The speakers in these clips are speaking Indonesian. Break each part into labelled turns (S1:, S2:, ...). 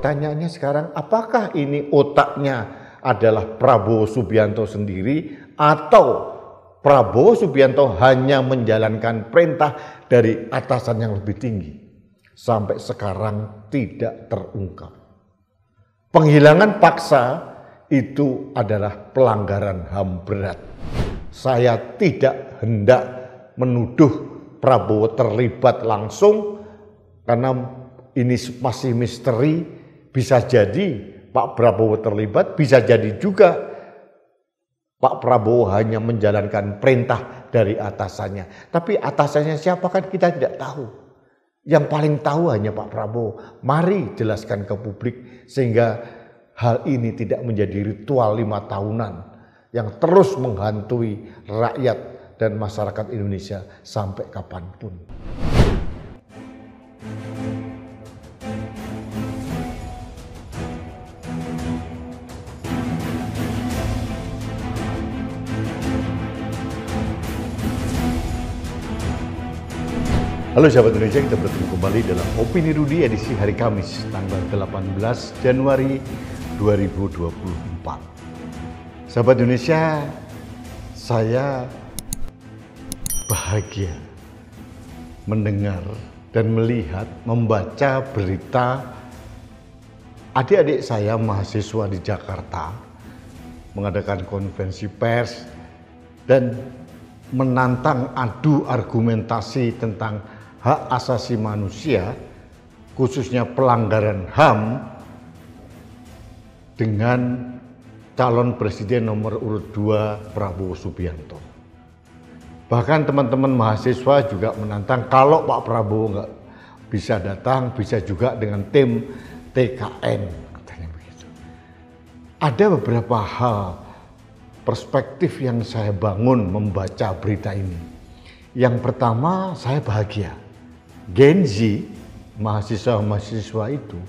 S1: pertanyaannya sekarang, apakah ini otaknya adalah Prabowo Subianto sendiri atau Prabowo Subianto hanya menjalankan perintah dari atasan yang lebih tinggi? Sampai sekarang tidak terungkap. Penghilangan paksa itu adalah pelanggaran HAM berat. Saya tidak hendak menuduh Prabowo terlibat langsung karena ini masih misteri. Bisa jadi Pak Prabowo terlibat, bisa jadi juga Pak Prabowo hanya menjalankan perintah dari atasannya. Tapi atasannya siapa kan kita tidak tahu. Yang paling tahu hanya Pak Prabowo. Mari jelaskan ke publik sehingga hal ini tidak menjadi ritual 5 tahunan yang terus menghantui rakyat dan masyarakat Indonesia sampai kapanpun. Halo sahabat Indonesia, kita bertemu kembali dalam Opini Rudy edisi hari Kamis tanggal 18 Januari 2024. Sahabat Indonesia, saya bahagia mendengar dan melihat, membaca berita adik-adik saya mahasiswa di Jakarta mengadakan konferensi pers dan menantang adu argumentasi tentang hak asasi manusia, khususnya pelanggaran HAM, dengan calon presiden nomor urut 2 Prabowo Subianto. Bahkan teman-teman mahasiswa juga menantang kalau Pak Prabowo nggak bisa datang, bisa juga dengan tim TKN, katanya begitu. Ada beberapa hal perspektif yang saya bangun membaca berita ini. Yang pertama, saya bahagia. Gen Z, mahasiswa-mahasiswa itu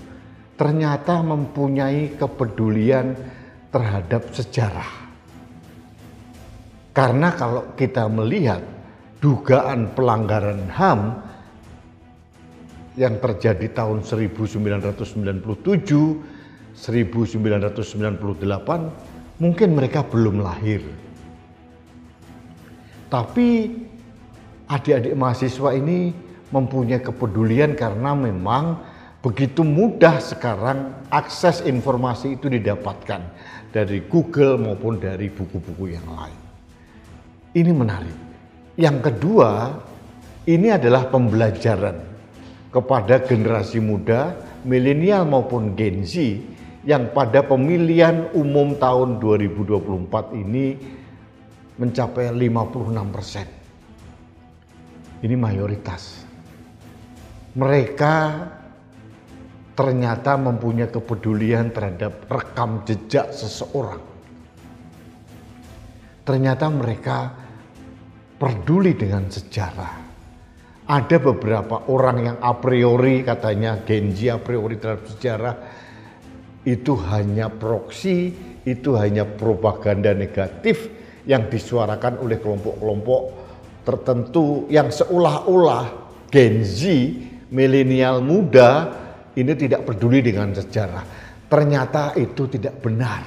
S1: ternyata mempunyai kepedulian terhadap sejarah. Karena kalau kita melihat dugaan pelanggaran HAM yang terjadi tahun 1997, 1998, mungkin mereka belum lahir. Tapi adik-adik mahasiswa ini mempunyai kepedulian karena memang begitu mudah sekarang akses informasi itu didapatkan dari Google maupun dari buku-buku yang lain. Ini menarik. Yang kedua, ini adalah pembelajaran kepada generasi muda, milenial maupun Gen Z yang pada pemilihan umum tahun 2024 ini mencapai 56%. Ini mayoritas. Mereka ternyata mempunyai kepedulian terhadap rekam jejak seseorang. Ternyata mereka peduli dengan sejarah. Ada beberapa orang yang a priori, katanya Gen Z a priori terhadap sejarah, itu hanya proksi, itu hanya propaganda negatif yang disuarakan oleh kelompok-kelompok tertentu yang seolah-olah Gen Z, milenial muda ini tidak peduli dengan sejarah. Ternyata itu tidak benar.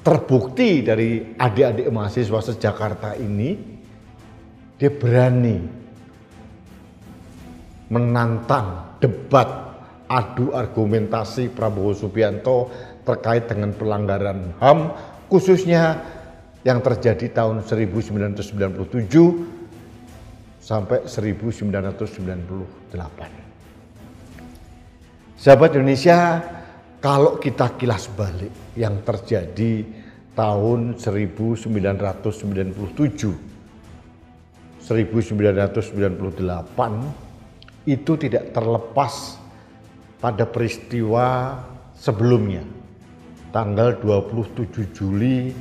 S1: Terbukti dari adik-adik mahasiswa se-Jakarta ini, dia berani menantang debat adu argumentasi Prabowo Subianto terkait dengan pelanggaran HAM, khususnya yang terjadi tahun 1997 sampai 1998. Sahabat Indonesia, kalau kita kilas balik yang terjadi tahun 1997, 1998 itu tidak terlepas pada peristiwa sebelumnya, tanggal 27 Juli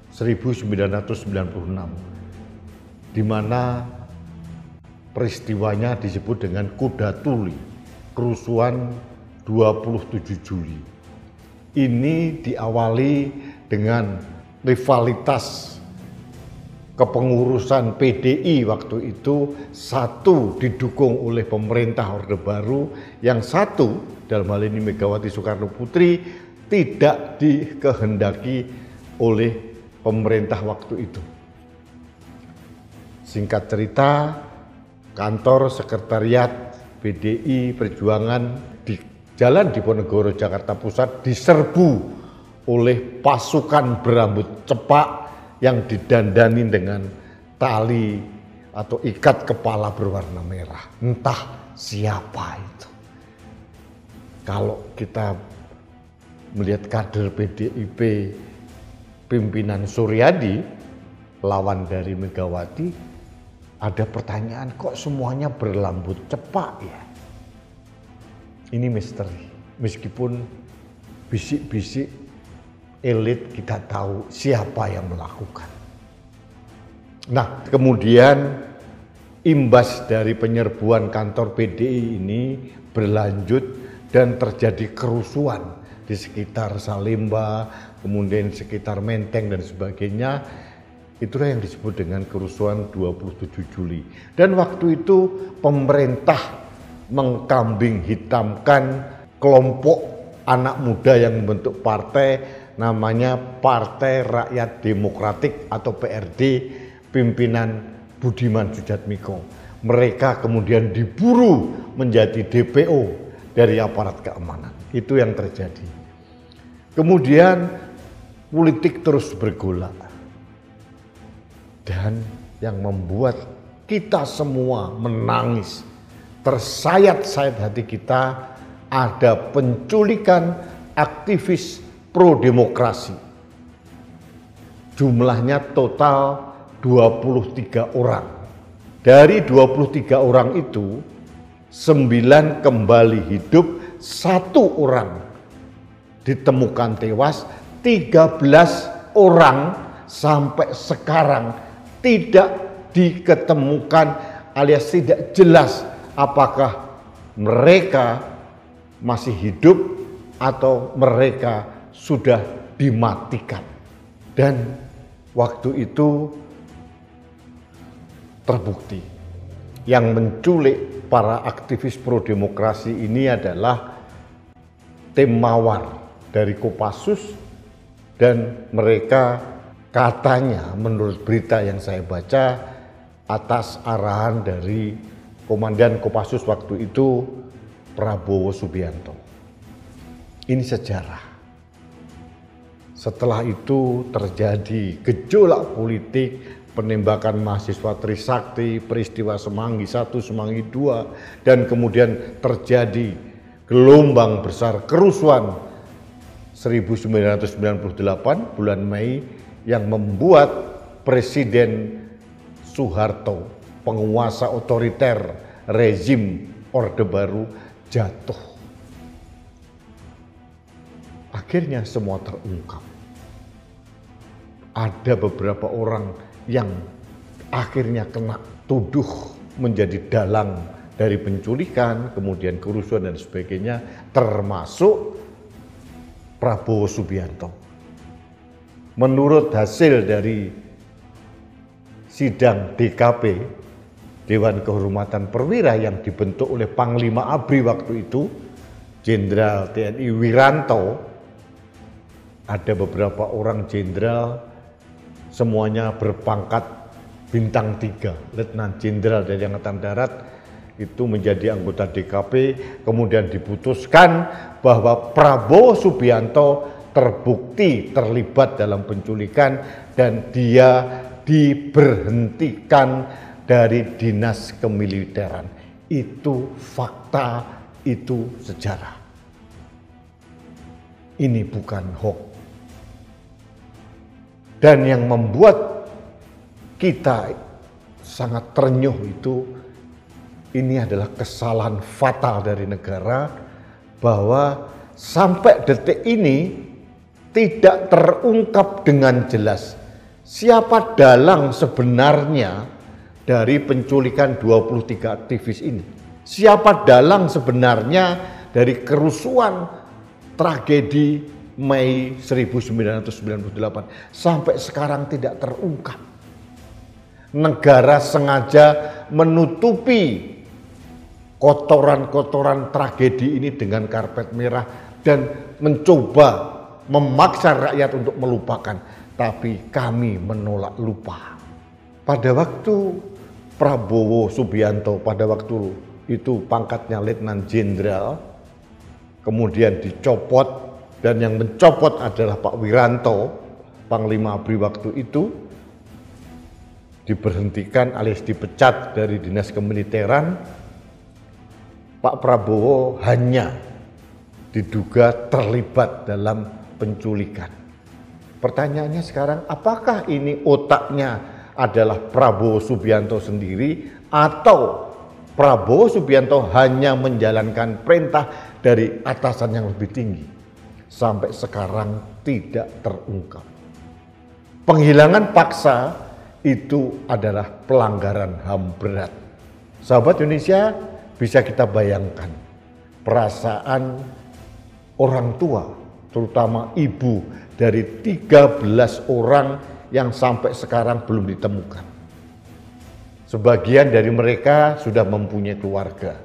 S1: 1996, di mana peristiwanya disebut dengan Kuda Tuli, kerusuhan 27 Juli. Ini diawali dengan rivalitas kepengurusan PDI waktu itu, satu didukung oleh pemerintah Orde Baru, yang satu dalam hal ini Megawati Soekarno Putri tidak dikehendaki oleh pemerintah waktu itu. Singkat cerita, kantor sekretariat PDI Perjuangan di Jalan Diponegoro, Jakarta Pusat diserbu oleh pasukan berambut cepak yang didandani dengan tali atau ikat kepala berwarna merah. Entah siapa itu. Kalau kita melihat kader PDIP pimpinan Suryadi, lawan dari Megawati, ada pertanyaan, kok semuanya berlambut cepak ya? Ini misteri. Meskipun bisik-bisik elit kita tahu siapa yang melakukan. Nah, kemudian imbas dari penyerbuan kantor PDI ini berlanjut dan terjadi kerusuhan di sekitar Salemba, kemudian sekitar Menteng dan sebagainya. Itulah yang disebut dengan kerusuhan 27 Juli. Dan waktu itu pemerintah mengkambing hitamkan kelompok anak muda yang membentuk partai namanya Partai Rakyat Demokratik atau PRD pimpinan Budiman Sujatmiko. Mereka kemudian diburu menjadi DPO dari aparat keamanan. Itu yang terjadi. Kemudian politik terus bergolak. Dan yang membuat kita semua menangis, tersayat-sayat hati kita, ada penculikan aktivis pro-demokrasi. Jumlahnya total 23 orang. Dari 23 orang itu, 9 kembali hidup, 1 orang ditemukan tewas, 13 orang sampai sekarang tidak diketemukan alias tidak jelas apakah mereka masih hidup atau mereka sudah dimatikan. Dan waktu itu terbukti yang menculik para aktivis pro-demokrasi ini adalah tim mawar dari Kopassus, dan mereka katanya menurut berita yang saya baca atas arahan dari Komandan Kopassus waktu itu, Prabowo Subianto. Ini sejarah. Setelah itu terjadi gejolak politik, penembakan mahasiswa Trisakti, peristiwa Semanggi I, Semanggi II, dan kemudian terjadi gelombang besar kerusuhan 1998 bulan Mei yang membuat Presiden Soeharto, penguasa otoriter rezim Orde Baru, jatuh. Akhirnya semua terungkap. Ada beberapa orang yang akhirnya kena tuduh menjadi dalang dari penculikan, kemudian kerusuhan dan sebagainya, termasuk Prabowo Subianto. Menurut hasil dari sidang DKP, Dewan Kehormatan Perwira yang dibentuk oleh Panglima ABRI waktu itu, Jenderal TNI Wiranto, ada beberapa orang jenderal semuanya berpangkat bintang 3, Letnan Jenderal dari Angkatan Darat, itu menjadi anggota DKP. Kemudian diputuskan bahwa Prabowo Subianto terbukti terlibat dalam penculikan dan dia diberhentikan dari dinas kemiliteran. Itu fakta, itu sejarah. Ini bukan hoax. Dan yang membuat kita sangat ternyuh itu, ini adalah kesalahan fatal dari negara, bahwa sampai detik ini tidak terungkap dengan jelas siapa dalang sebenarnya dari penculikan 23 aktivis ini. Siapa dalang sebenarnya dari kerusuhan tragedi Mei 1998, sampai sekarang tidak terungkap. Negara sengaja menutupi kotoran-kotoran tragedi ini dengan karpet merah dan mencoba memaksa rakyat untuk melupakan. Tapi kami menolak lupa. Pada waktu Prabowo Subianto, pada waktu itu pangkatnya Letnan Jenderal, kemudian dicopot, dan yang mencopot adalah Pak Wiranto, Panglima ABRI waktu itu, diberhentikan alias dipecat dari dinas kemiliteran. Pak Prabowo hanya diduga terlibat dalam penculikan. Pertanyaannya sekarang, apakah ini otaknya adalah Prabowo Subianto sendiri atau Prabowo Subianto hanya menjalankan perintah dari atasan yang lebih tinggi? Sampai sekarang tidak terungkap. Penghilangan paksa itu adalah pelanggaran HAM berat. Sahabat Indonesia, bisa kita bayangkan perasaan orang tua, terutama ibu dari 13 orang yang sampai sekarang belum ditemukan. Sebagian dari mereka sudah mempunyai keluarga,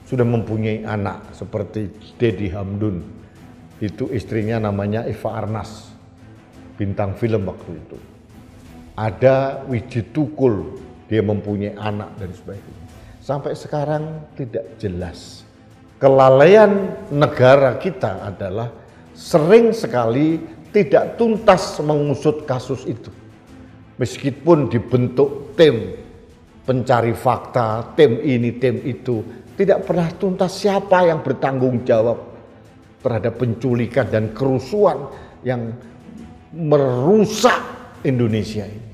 S1: sudah mempunyai anak seperti Dedi Hamdun. Itu istrinya namanya Eva Arnas, bintang film waktu itu. Ada Wiji Tukul, dia mempunyai anak dan sebagainya. Sampai sekarang tidak jelas. Kelalaian negara kita adalah sering sekali tidak tuntas mengusut kasus itu. Meskipun dibentuk tim pencari fakta, tim ini, tim itu, tidak pernah tuntas siapa yang bertanggung jawab terhadap penculikan dan kerusuhan yang merusak Indonesia ini.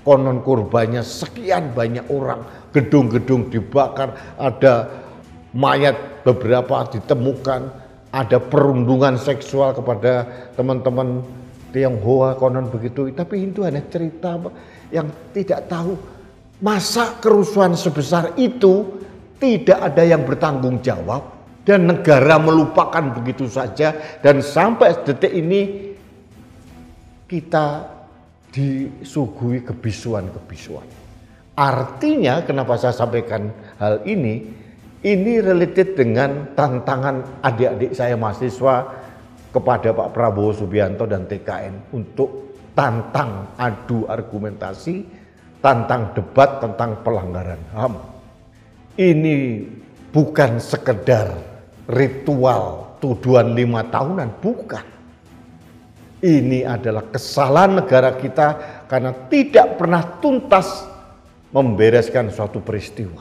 S1: Konon korbannya sekian banyak orang, gedung-gedung dibakar, ada mayat beberapa ditemukan, ada perundungan seksual kepada teman-teman Tionghoa, konon begitu. Tapi itu hanya cerita yang tidak tahu. Masa kerusuhan sebesar itu tidak ada yang bertanggung jawab dan negara melupakan begitu saja, dan sampai detik ini kita disuguhi kebisuan-kebisuan. Artinya kenapa saya sampaikan hal ini related dengan tantangan adik-adik saya mahasiswa kepada Pak Prabowo Subianto dan TKN untuk tantang adu argumentasi, tantang debat tentang pelanggaran HAM. Ini bukan sekedar ritual tuduhan 5 tahunan, bukan. Ini adalah kesalahan negara kita karena tidak pernah tuntas membereskan suatu peristiwa.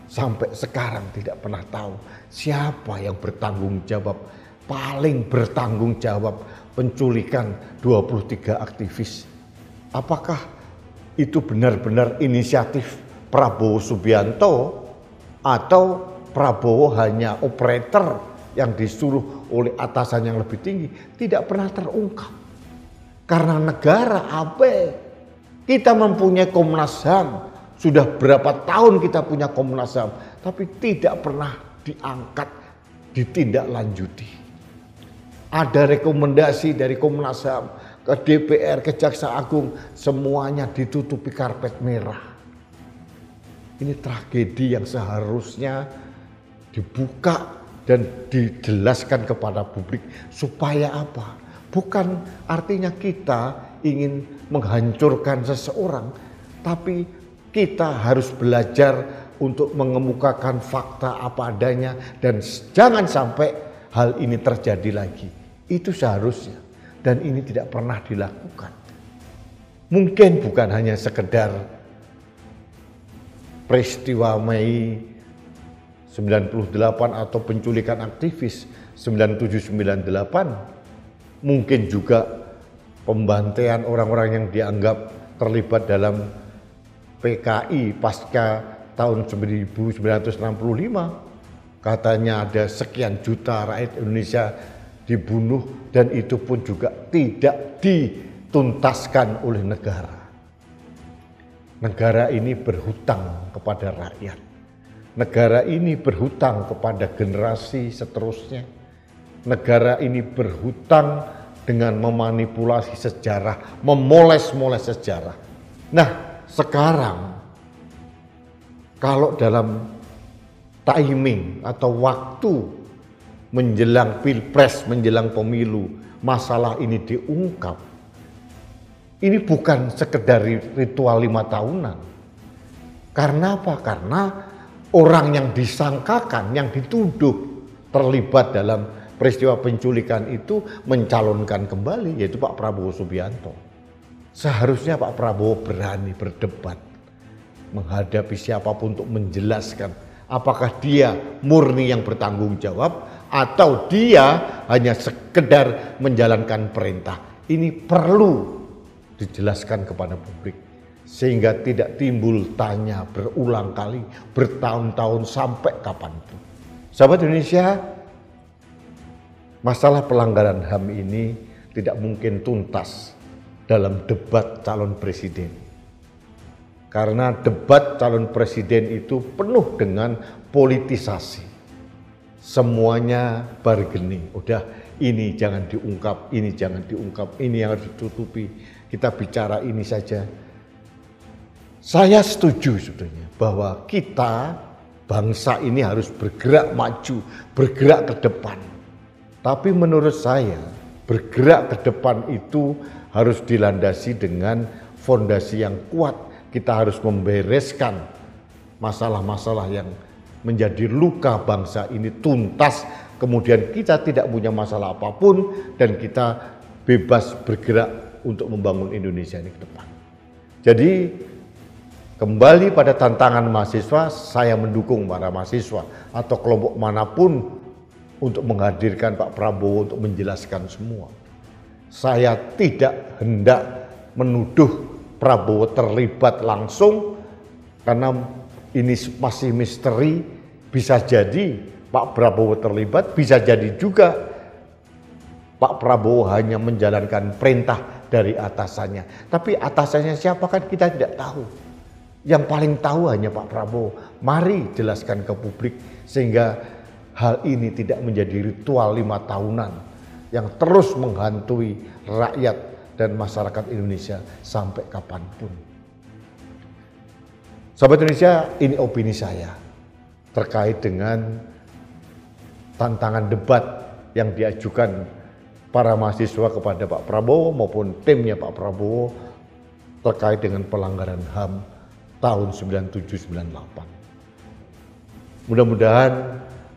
S1: Sampai sekarang tidak pernah tahu siapa yang bertanggung jawab, paling bertanggung jawab penculikan 23 aktivis. Apakah itu benar-benar inisiatif Prabowo Subianto atau Prabowo hanya operator yang disuruh oleh atasan yang lebih tinggi? Tidak pernah terungkap. Karena negara abai. Kita mempunyai Komnas HAM. Sudah berapa tahun kita punya Komnas HAM, tapi tidak pernah diangkat, ditindaklanjuti. Ada rekomendasi dari Komnas HAM ke DPR, ke Jaksa Agung, semuanya ditutupi karpet merah. Ini tragedi yang seharusnya dibuka dan dijelaskan kepada publik. Supaya apa? Bukan artinya kita ingin menghancurkan seseorang, tapi kita harus belajar untuk mengemukakan fakta apa adanya dan jangan sampai hal ini terjadi lagi. Itu seharusnya, dan ini tidak pernah dilakukan. Mungkin bukan hanya sekedar peristiwa Mei 98 atau penculikan aktivis 97-98, mungkin juga pembantaian orang-orang yang dianggap terlibat dalam PKI pasca tahun 1965. Katanya ada sekian juta rakyat Indonesia dibunuh dan itu pun juga tidak dituntaskan oleh negara. Negara ini berhutang kepada rakyat. Negara ini berhutang kepada generasi seterusnya. Negara ini berhutang dengan memanipulasi sejarah, memoles-moles sejarah. Nah, sekarang kalau dalam timing atau waktu menjelang pilpres, menjelang pemilu, masalah ini diungkap, ini bukan sekedar ritual 5 tahunan. Karena apa? Karena orang yang disangkakan, yang dituduh terlibat dalam peristiwa penculikan itu mencalonkan kembali, yaitu Pak Prabowo Subianto. Seharusnya Pak Prabowo berani berdebat, menghadapi siapapun untuk menjelaskan apakah dia murni yang bertanggung jawab atau dia hanya sekedar menjalankan perintah. Ini perlu dijelaskan kepada publik sehingga tidak timbul tanya berulang kali, bertahun-tahun sampai kapanpun. Sahabat Indonesia, masalah pelanggaran HAM ini tidak mungkin tuntas dalam debat calon presiden. Karena debat calon presiden itu penuh dengan politisasi. Semuanya bargaining. Udah, ini jangan diungkap, ini jangan diungkap, ini yang harus ditutupi. Kita bicara ini saja. Saya setuju sebetulnya bahwa kita, bangsa ini harus bergerak maju, bergerak ke depan. Tapi menurut saya, bergerak ke depan itu harus dilandasi dengan fondasi yang kuat. Kita harus membereskan masalah-masalah yang menjadi luka bangsa ini tuntas. Kemudian kita tidak punya masalah apapun dan kita bebas bergerak untuk membangun Indonesia ini ke depan. Jadi kembali pada tantangan mahasiswa, saya mendukung para mahasiswa atau kelompok manapun untuk menghadirkan Pak Prabowo untuk menjelaskan semua. Saya tidak hendak menuduh Prabowo terlibat langsung karena ini masih misteri. Bisa jadi Pak Prabowo terlibat, bisa jadi juga Pak Prabowo hanya menjalankan perintah dari atasannya. Tapi atasannya siapa kan kita tidak tahu. Yang paling tahu hanya Pak Prabowo. Mari jelaskan ke publik sehingga hal ini tidak menjadi ritual 5 tahunan yang terus menghantui rakyat dan masyarakat Indonesia sampai kapanpun. Sahabat Indonesia, ini opini saya terkait dengan tantangan debat yang diajukan para mahasiswa kepada Pak Prabowo maupun timnya Pak Prabowo terkait dengan pelanggaran HAM tahun 97-98. Mudah-mudahan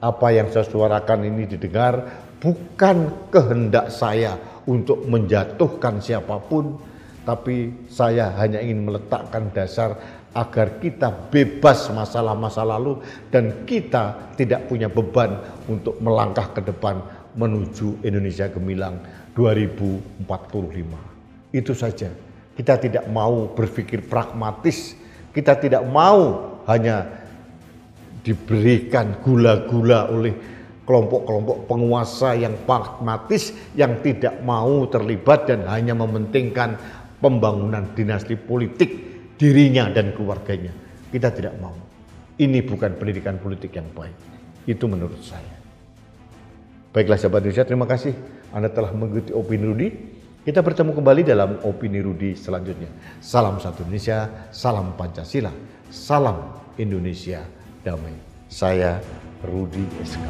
S1: apa yang saya suarakan ini didengar. Bukan kehendak saya untuk menjatuhkan siapapun, tapi saya hanya ingin meletakkan dasar agar kita bebas masalah masa lalu dan kita tidak punya beban untuk melangkah ke depan menuju Indonesia Gemilang 2045. Itu saja. Kita tidak mau berpikir pragmatis, kita tidak mau hanya diberikan gula-gula oleh kelompok-kelompok penguasa yang pragmatis, yang tidak mau terlibat dan hanya mementingkan pembangunan dinasti politik dirinya dan keluarganya. Kita tidak mau. Ini bukan pendidikan politik yang baik. Itu menurut saya. Baiklah sahabat Indonesia, terima kasih Anda telah mengikuti Opini Rudi. Kita bertemu kembali dalam Opini Rudi selanjutnya. Salam satu Indonesia, salam Pancasila, salam Indonesia damai. Saya Rudi SK.